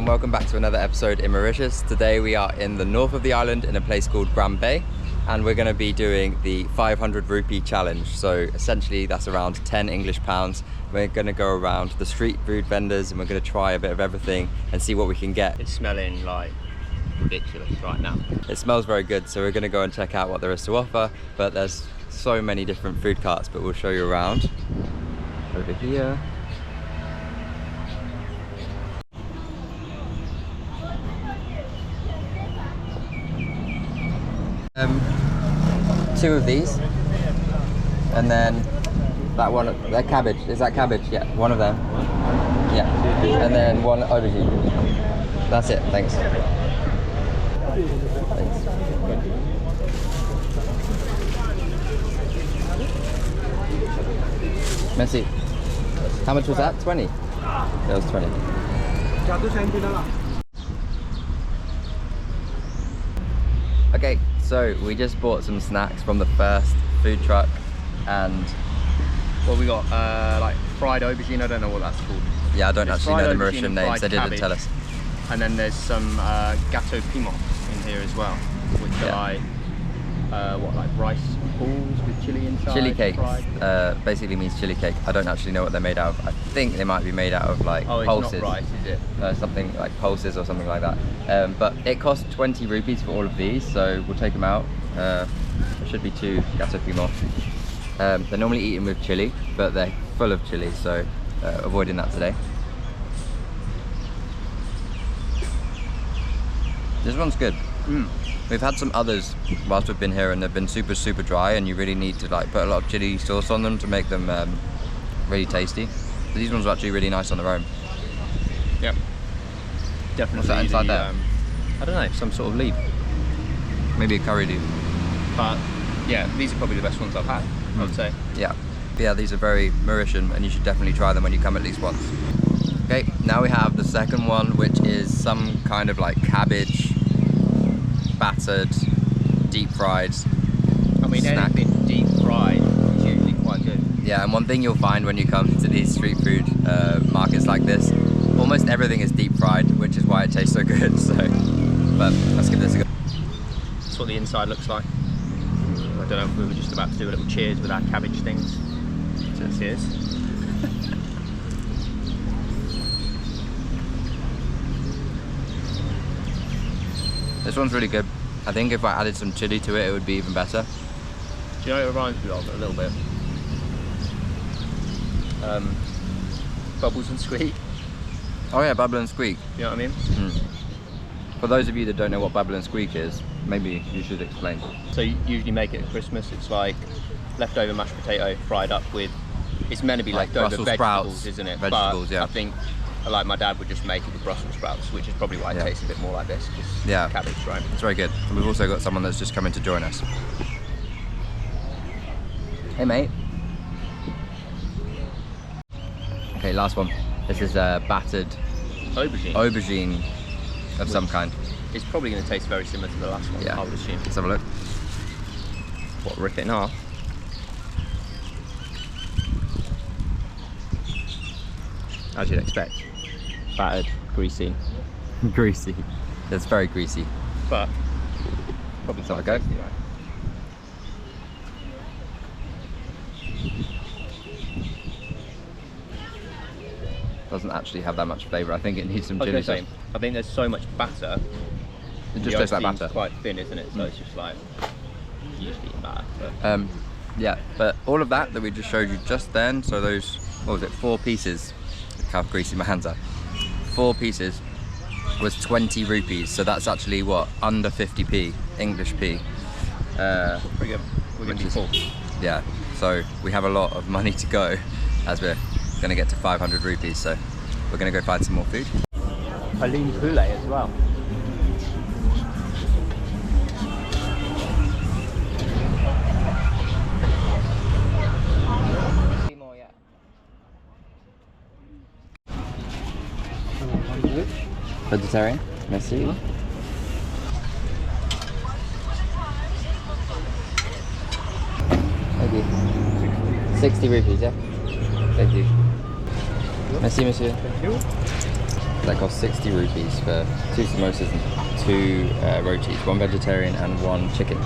and welcome back to another episode in Mauritius. Today we are in the north of the island in a place called Grand Baie, and we're going to be doing the 500 rupee challenge. So essentially that's around 10 English pounds. We're going to go around the street food vendors and we're going to try a bit of everything and see what we can get. It's smelling like ridiculous right now. It smells very good, so we're going to go and check out what there is to offer, but there's so many different food carts, but we'll show you around. Over here. Two of these, and then that one, that cabbage, is that cabbage? Yeah, one of them. Yeah, and then one aubergine. That's it, thanks. Thanks. Merci. How much was that? 20? That was 20. Okay, so we just bought some snacks from the first food truck, and what we got, like fried aubergine, I don't know what that's called. Yeah, I don't actually know the Mauritian names, they didn't tell us. And then there's some Gateaux Piments in here as well, which are like, what, like rice balls with chili inside? Chili cake, basically means chili cake. I don't actually know what they're made out of. I think they might be made out of like pulses. It's not rice, is it? Something like pulses or something like that. But it costs 20 rupees for all of these, so we'll take them out. There should be 2 Gateaux Piments. They're normally eaten with chili, but they're full of chili, so avoiding that today. This one's good. We've had some others whilst we've been here and they've been super dry, and you really need to like put a lot of chili sauce on them to make them really tasty. But these ones are actually really nice on their own. Yep. Definitely. What's that inside there? I don't know, some sort of leaf. Maybe a curry leaf. But yeah, these are probably the best ones I've had, I would say. Yeah, these are very Mauritian and you should definitely try them when you come at least once. Okay, now we have the second one, which is some kind of like cabbage, battered, deep fried snack. Anything deep fried is usually quite good. Yeah, and one thing you'll find when you come to these street food markets like this, almost everything is deep fried, which is why it tastes so good. So, but let's give this a go. That's what the inside looks like. I don't know if we were just about to do a little cheers with our cabbage things. So cheers. This one's really good. I think if I added some chili to it, it would be even better. Do you know what it reminds me of a little bit? Bubbles and Squeak. Oh yeah, Bubble and Squeak. You know what I mean? For those of you that don't know what Bubble and Squeak is, maybe you should explain. So you usually make it at Christmas. It's like leftover mashed potato fried up with, it's meant to be like leftover Brussels vegetables, sprouts, isn't it? Vegetables, but yeah. I think, like my dad would just make it with Brussels sprouts, which is probably why it tastes a bit more like this. Yeah, cabbage, right? It's very good. And we've also got someone that's just coming to join us. Hey mate. Okay, last one. This is a battered aubergine of some kind. It's probably going to taste very similar to the last one, yeah. I would assume. Let's have a look. What, rip it in half? As you'd expect. Battered, greasy. Greasy. It's very greasy. But probably so I go. Tasty, right? Doesn't actually have that much flavour. I think it needs some chili sauce. I think there's so much batter. It just tastes like batter. It's quite thin, isn't it? So it's just like usually batter. But. Yeah, but all of that we just showed you just then. So those, what was it, 4 pieces? Look how greasy my hands are. 4 pieces was 20 rupees. So that's actually what, under 50p English p. Pretty good. We're going to be full. Yeah. So we have a lot of money to go as we're going to get to 500 rupees. So we're going to go find some more food. Halim Boulettes as well. Vegetarian? Merci. Maybe 60 rupees, yeah? Thank you. Merci, monsieur. Thank you. That cost 60 rupees for 2 samosas and 2 rotis, 1 vegetarian and 1 chicken.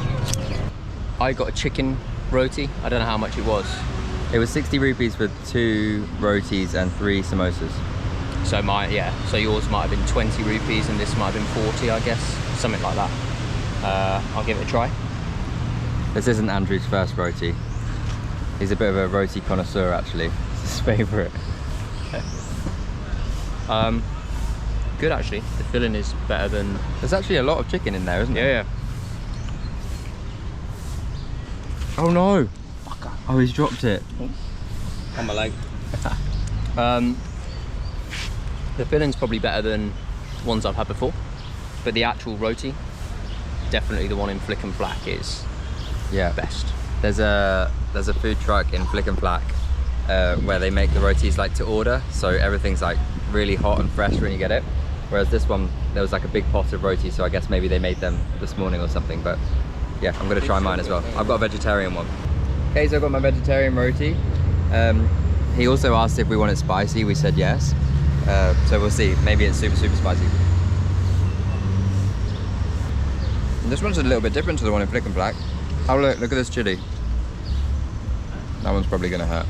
I got a chicken roti. I don't know how much it was. It was 60 rupees for 2 rotis and 3 samosas. So so yours might have been 20 rupees and this might have been 40, I guess. Something like that. I'll give it a try. This isn't Andrew's first roti. He's a bit of a roti connoisseur actually. It's his favourite. Good actually. The filling is better than... There's actually a lot of chicken in there, isn't there? Yeah. Oh no! Oh, he's dropped it. On my leg. The filling's probably better than ones I've had before, but the actual roti, definitely the one in Flick and Flack is best. There's a food truck in Flick and Flack where they make the rotis like to order, so everything's like really hot and fresh when you get it. Whereas this one, there was like a big pot of roti, so I guess maybe they made them this morning or something. But yeah, I'm gonna try mine as well. I've got a vegetarian one. Okay, so I've got my vegetarian roti. He also asked if we want it spicy. We said yes. So we'll see. Maybe it's super spicy. And this one's a little bit different to the one in Flick and Flack. Oh look at this chili. That one's probably gonna hurt.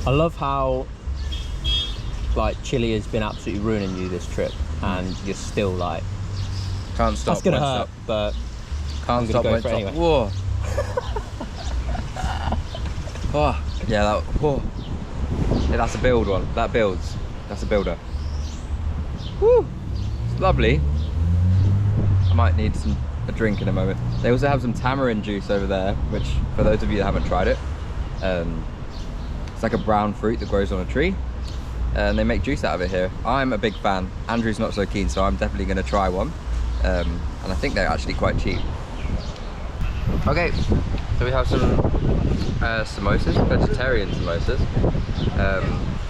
I love how like chili has been absolutely ruining you this trip, and you're still like can't stop. That's gonna hurt, but can't stop. Go for it anyway. Whoa. Oh, yeah, that. Whoa. Yeah, that's a build one. That builds. That's a builder. Woo! It's lovely. I might need a drink in a moment. They also have some tamarind juice over there, which for those of you that haven't tried it, it's like a brown fruit that grows on a tree, and they make juice out of it here. I'm a big fan. Andrew's not so keen, so I'm definitely going to try one. And I think they're actually quite cheap. Okay, so we have some samosas, vegetarian samosas.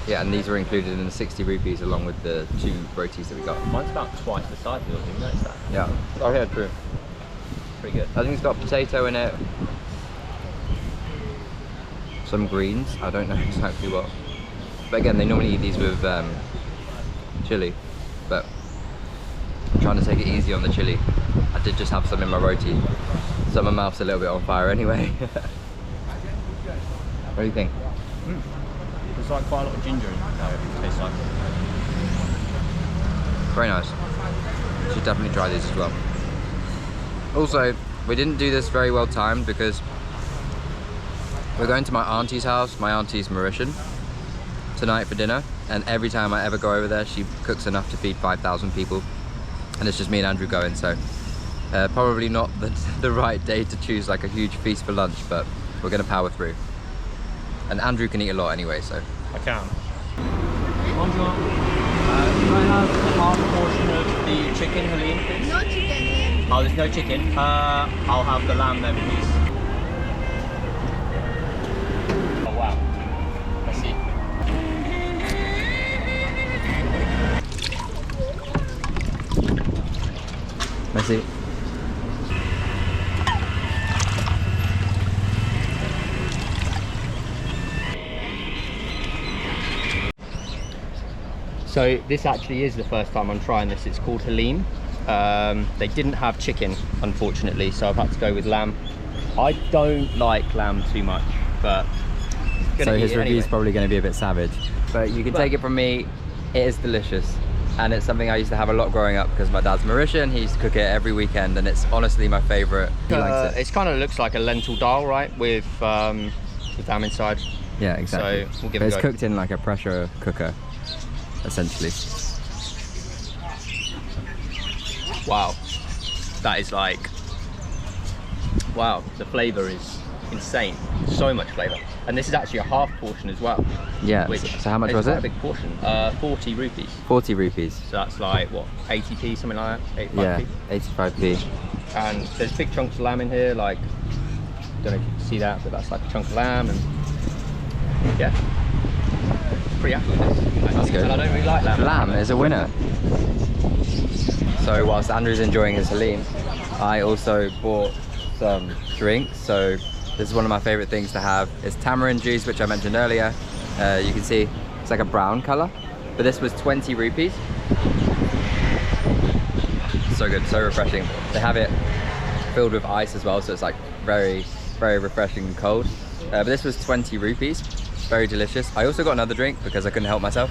Yeah, and these were included in the 60 rupees along with the 2 rotis that we got. Mine's about twice the size of yours, you noticed that? Yeah. Oh yeah, true. Pretty good. I think it's got potato in it. Some greens, I don't know exactly what. But again, they normally eat these with chili. But I'm trying to take it easy on the chili. I did just have some in my roti. So my mouth's a little bit on fire anyway. What do you think? There's like quite a lot of ginger in it, it tastes like. Very nice. Should definitely try these as well. Also, we didn't do this very well timed because we're going to my auntie's house. My auntie's Mauritian tonight for dinner, and every time I ever go over there, she cooks enough to feed 5,000 people, and it's just me and Andrew going. So probably not the right day to choose like a huge feast for lunch, but we're gonna power through. And Andrew can eat a lot anyway, so. I can. Bonjour. Can I have half a portion of the chicken Halim, please? No chicken. Oh, there's no chicken. I'll have the lamb then, please. Oh wow. Let's see. Let's see. So this actually is the first time I'm trying this. It's called Halim. They didn't have chicken, unfortunately, so I've had to go with lamb. I don't like lamb too much, but so his review is probably going to be a bit savage. But you can take it from me, it is delicious. And it's something I used to have a lot growing up because my dad's Mauritian. He used to cook it every weekend, and it's honestly my favourite. He likes it. It kind of looks like a lentil dal, right, with lamb inside. Yeah, exactly. So we'll give it a go. It's cooked in like a pressure cooker, essentially. Wow, that is like, wow, the flavour is insane. So much flavour. And this is actually a half portion as well. Yeah, so how much was it? A big portion, 40 rupees. 40 rupees. So that's like, what, 80p, something like that? 85p? Yeah, 85p. And there's big chunks of lamb in here, like, don't know if you can see that, but that's like a chunk of lamb, and yeah, pretty happy with this. That's good. And I don't really like lamb. Lamb is a winner. So whilst Andrew's enjoying his Halim, I also bought some drinks. So this is one of my favorite things to have. It's tamarind juice, which I mentioned earlier. You can see it's like a brown color. but this was 20 rupees. So good, so refreshing. They have it filled with ice as well, so it's like very, very refreshing and cold. But this was 20 rupees, very delicious. I also got another drink because I couldn't help myself,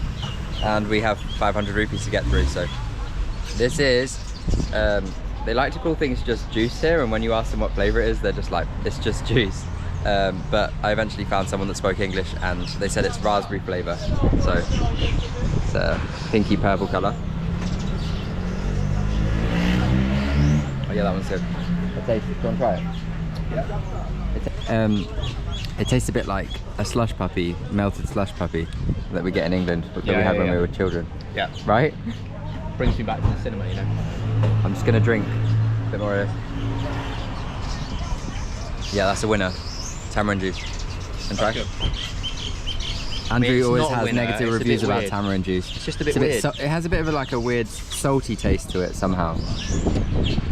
and we have 500 rupees to get through. So this is, they like to call things just juice here, and when you ask them what flavor it is, they're just like, it's just juice. But I eventually found someone that spoke English, and they said it's raspberry flavor. So it's a pinky purple color. Oh yeah, that one's good. It tastes, do you want to try it? Yeah. It tastes a bit like a slush puppy, melted slush puppy that we get in England, that we had when we were children. Yeah. Right? Brings me back to the cinema, you know. I'm just gonna drink a bit more of this. Yeah, that's a winner. Tamarind juice. And try. Andrew always has negative reviews about tamarind juice. It's just a bit weird. It has a bit of like a weird salty taste to it somehow.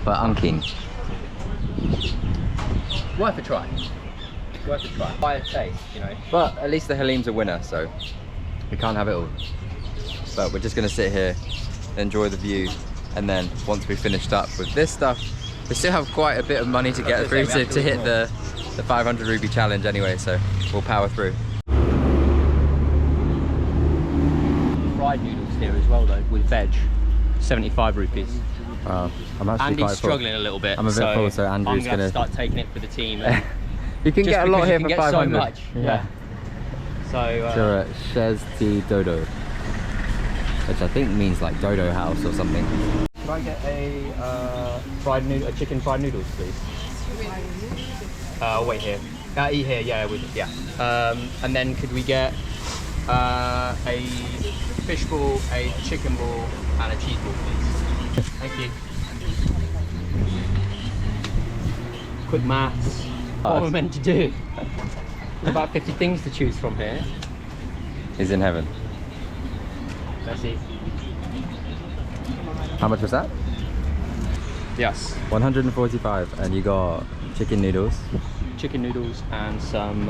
But I'm keen. Worth a try. Worth a try. By a taste, you know. But at least the Halim's a winner, so we can't have it all. But we're just gonna sit here, enjoy the view, and then once we've finished up with this stuff, we still have quite a bit of money to get through to hit the 500 rupee challenge anyway, so we'll power through. Fried noodles here as well though, with veg, 75 rupees. Wow, I'm actually Andy's quite struggling full. a little bit. I'm a bit full, so Andrew's I'm gonna start taking it for the team. You can get a lot here for 500. So much. Yeah. So you're at Chez de Dodo, which I think means like Dodo House or something. Can I get a chicken fried noodles, please? Wait here. Eat here, yeah, and then could we get a fish ball, a chicken ball, and a cheese ball, please? Thank you. Quick maths. What am I meant to do? There's about 50 things to choose from here. He's in heaven. Let's see. How much was that? Yes. 145, and you got chicken noodles. Chicken noodles and some,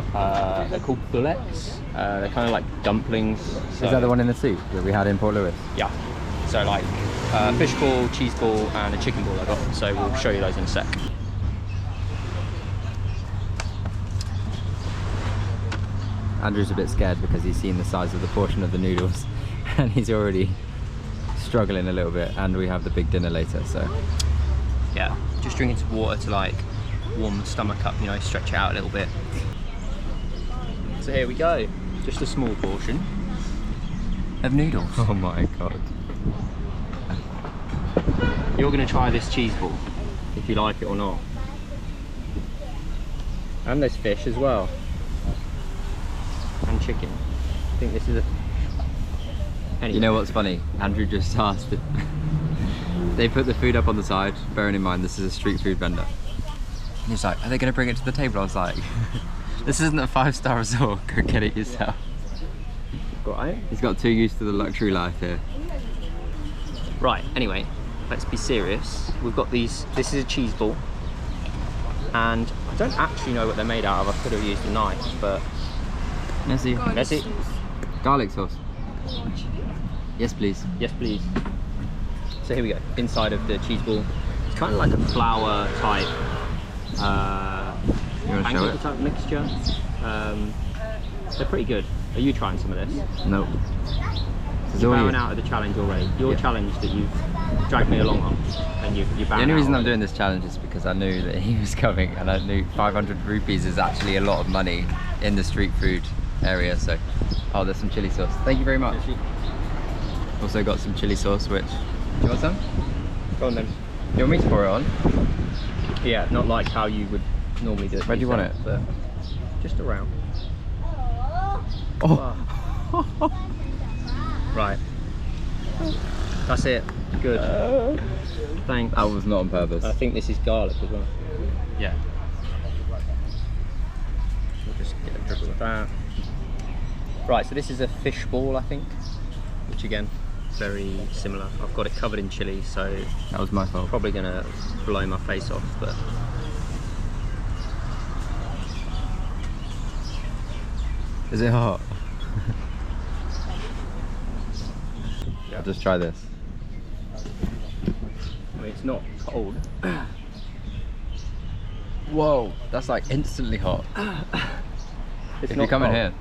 they're called Boulettes. They're kind of like dumplings. So, is that the one in the soup that we had in Port Louis? Yeah. So like fish ball, cheese ball, and a chicken ball I got. So we'll show you those in a sec. Andrew's a bit scared because he's seen the size of the portion of the noodles and he's already struggling a little bit, and we have the big dinner later, so. Yeah, just drinking some water to like warm the stomach up, you know, stretch it out a little bit. So here we go, just a small portion of noodles. Oh my god. You're gonna try this cheese ball, if you like it or not. And there's fish as well. And chicken. I think this is a... Anyway. You know what's funny? Andrew just asked if they put the food up on the side, bearing in mind this is a street food vendor. And he's like, are they going to bring it to the table? I was like, this isn't a 5-star resort, go get it yourself. Right. He's got too used to the luxury life here. Right, anyway, let's be serious. We've got these, this is a cheese ball. And I don't actually know what they're made out of. I could have used a knife, but... Merci. Merci. Garlic sauce. Yes, please. Yes, please. So here we go, inside of the cheese ball. It's kind of like a flour type, pancake type mixture. They're pretty good. Are you trying some of this? No. You're bowing out of the challenge already. Your challenge that you've dragged me along on, and you're bowing out. The only reason I'm doing this challenge is because I knew that he was coming, and I knew 500 rupees is actually a lot of money in the street food area. So, oh, there's some chili sauce. Thank you very much. Also got some chili sauce, which... Do you want some? Go on then. You want me to pour it on? Yeah, not like how you would normally do it. Where do you want it? But just around. Oh! Right. That's it. Good. Thanks. That was not on purpose. I think this is garlic as well. Yeah. We'll just get a dribble of that. Right, so this is a fish ball, I think, which again, very similar. I've got it covered in chili, so that was my fault. Probably gonna blow my face off, but is it hot? I'll just try this. I mean, it's not cold. Whoa, that's like instantly hot. If you come in here,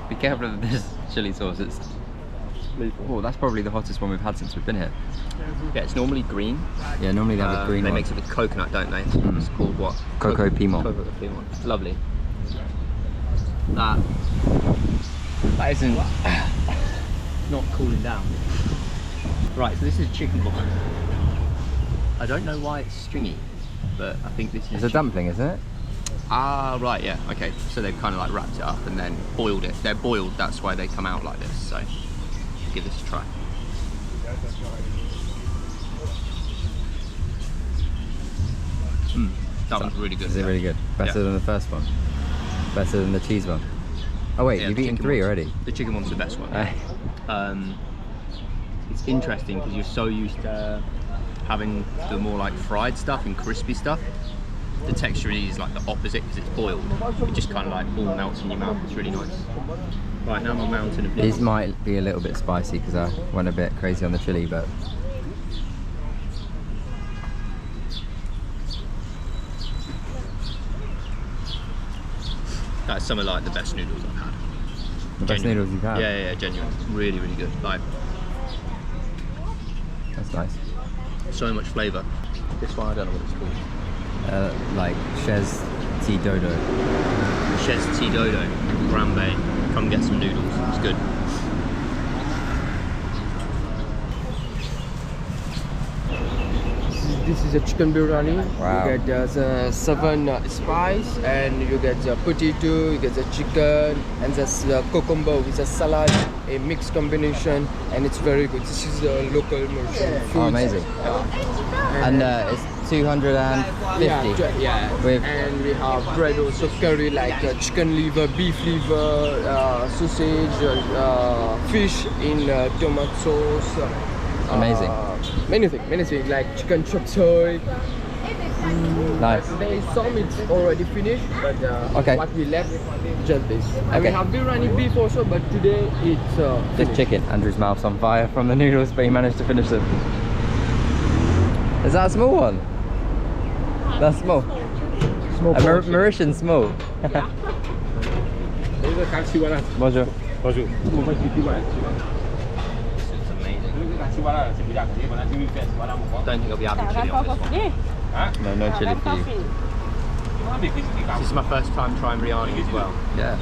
be careful of this chili sauce. It's oh, that's probably the hottest one we've had since we've been here. Yeah, it's normally green. Yeah, normally they have a green They one. mix it with coconut, don't they? It's called what? Gateaux Piments. Gateaux Piments. Lovely. That isn't not cooling down. Right, so this is chicken ball. I don't know why it's stringy, but I think this is... It's a dumpling, isn't it? Ah, right, yeah, okay. So they've kind of like wrapped it up and then boiled it. They're boiled, that's why they come out like this. So give this a try. That one's really good. Is it really good? Better than the first one? Better than the cheese one? Oh wait, you've eaten 3 already? The chicken one's the best one. It's interesting because you're so used to having the more like fried stuff and crispy stuff. The texture is like the opposite because it's boiled. It just kind of like all melts in your mouth. It's really nice. Right, now my mountain of These might be a little bit spicy because I went a bit crazy on the chili, but... That's some of like the best noodles I've had. The best noodles you've had? Yeah, genuine. Really, really good. Like, that's nice. so much flavour. This one, I don't know what it's called. Like Chez Tea Dodo. Chez Tea Dodo, Grand Baie. Come get some noodles. It's good. This is a chicken biryani. Wow. You get the 7 spice, and you get the potato, you get the chicken, and there's the cucumber with a salad, a mixed combination, and it's very good. This is the local Mauritian food. Oh, amazing. And it's 250. Yeah. With and we have bread also, curry like chicken liver, beef liver, sausage, fish in tomato sauce. amazing. Many things like chicken chop suey. Nice. There is some it's already finished, but Okay. what we left, just this. And Okay. we have biryani beef also, but today it's Just finished. chicken. Andrew's mouth's on fire from the noodles, but he managed to finish them. Is that a small one? That's small. Small A portion. Mauritian small. Bonjour. It's amazing. Don't think I'll be having chili on this one. No, no chili for you. This is my first time trying biryani as well. Yeah.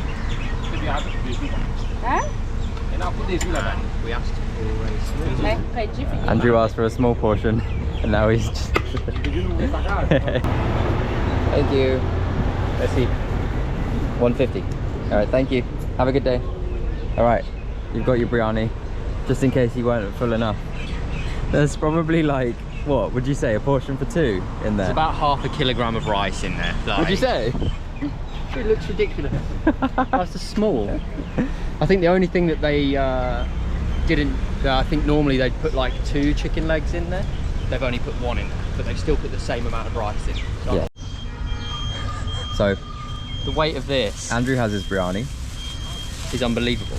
We asked for a Andrew asked for a small portion, and now he's just... Thank you. Let's see. 150. All right, thank you. Have a good day. All right, you've got your biryani. Just in case you weren't full enough. There's probably like, what would you say, a portion for 2 in there? It's about half a kilogram of rice in there. Like, Would you say? it looks ridiculous. That's just small. I think the only thing that they didn't, I think normally they'd put like 2 chicken legs in there. They've only put 1 in there, but they've still put the same amount of rice in. So Yeah. So, the weight of this Andrew has his biryani. is unbelievable.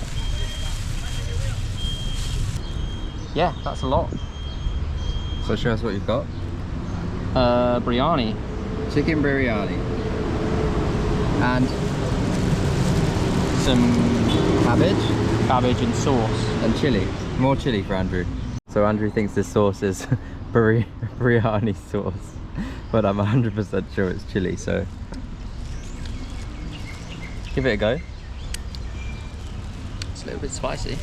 Yeah, that's a lot. So show us what you've got. Biryani. Chicken biryani. And Some cabbage and sauce. and chili. More chili for Andrew. So Andrew thinks this sauce is biryani sauce, but I'm 100% sure it's chili, so give it a go. It's a little bit spicy.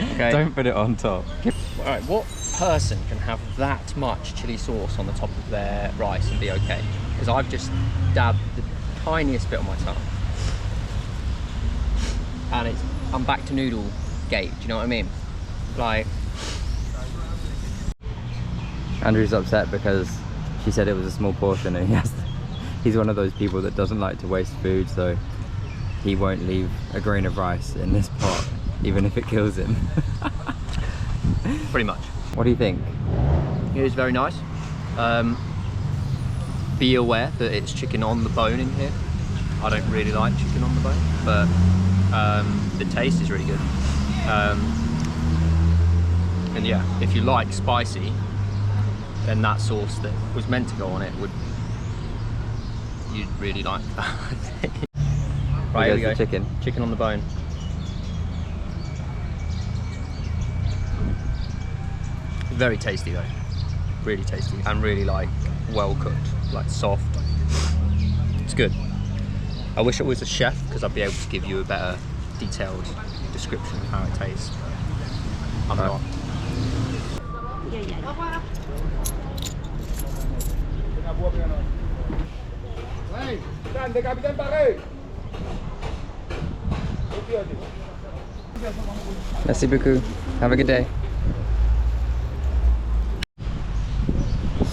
Okay. Don't put it on top. Alright, what person can have that much chili sauce on the top of their rice and be okay? Because I've just dabbed the tiniest bit on my tongue. And I'm back to noodle gate, do you know what I mean? Like... Andrew's upset because she said it was a small portion, and he's one of those people that doesn't like to waste food, so he won't leave a grain of rice in this pot, even if it kills him. Pretty much. What do you think? It is very nice. Be aware that it's chicken on the bone in here. I don't really like chicken on the bone, but the taste is really good. And yeah, if you like spicy, then that sauce that was meant to go on it you'd really like that, I think. Right, here we go. Chicken. Chicken on the bone. Very tasty though, really tasty, and really like well cooked, like soft. It's good. I wish I was a chef because I'd be able to give you a better detailed description of how it tastes. I'm not. Merci beaucoup. Have a good day.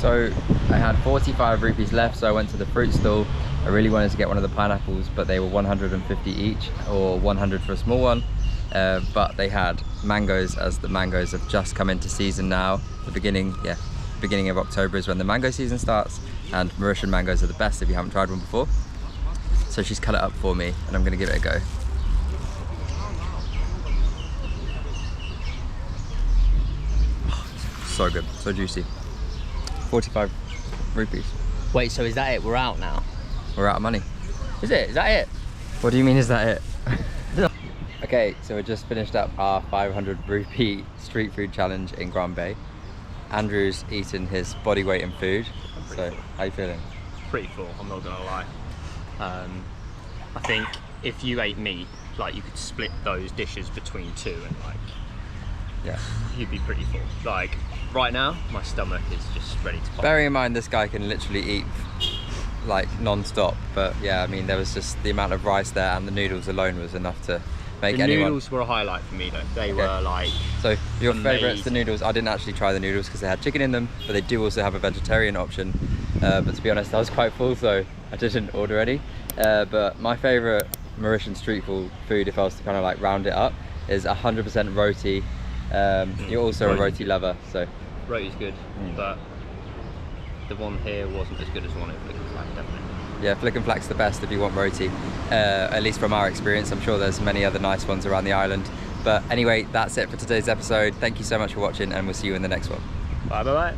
So I had 45 rupees left, so I went to the fruit stall. I really wanted to get one of the pineapples, but they were 150 each, or 100 for a small one. But they had mangoes, as the mangoes have just come into season now. The beginning of October is when the mango season starts, and Mauritian mangoes are the best if you haven't tried one before. So she's cut it up for me, and I'm gonna give it a go. So good, so juicy. 45 rupees. Wait, so is that it? We're out now? We're out of money. Is it? Is that it? What do you mean, is that it? Okay, so we just finished up our 500 rupee street food challenge in Grand Baie. Andrew's eaten his body weight in food. So, how you feeling? Pretty full, I'm not gonna lie. I think if you ate meat, like you could split those dishes between two and like, yeah, you'd be pretty full. Like, right now, my stomach is just ready to pop. Bearing in mind this guy can literally eat like non-stop, but yeah, I mean there was just the amount of rice there, and the noodles alone was enough to make anyone. The noodles were a highlight for me though. They were like, so your amazing. favourites, the noodles. I didn't actually try the noodles because they had chicken in them, but they do also have a vegetarian option. But to be honest, I was quite full, so I didn't order any. But my favourite Mauritian street food, if I was to kind of like round it up, is 100% roti. You're also a roti lover, so roti's good, but the one here wasn't as good as the one at Flick and Flack, definitely. Yeah, Flick and Flack's the best if you want roti, at least from our experience. I'm sure there's many other nice ones around the island. But anyway, that's it for today's episode. Thank you so much for watching, and we'll see you in the next one. Bye bye bye.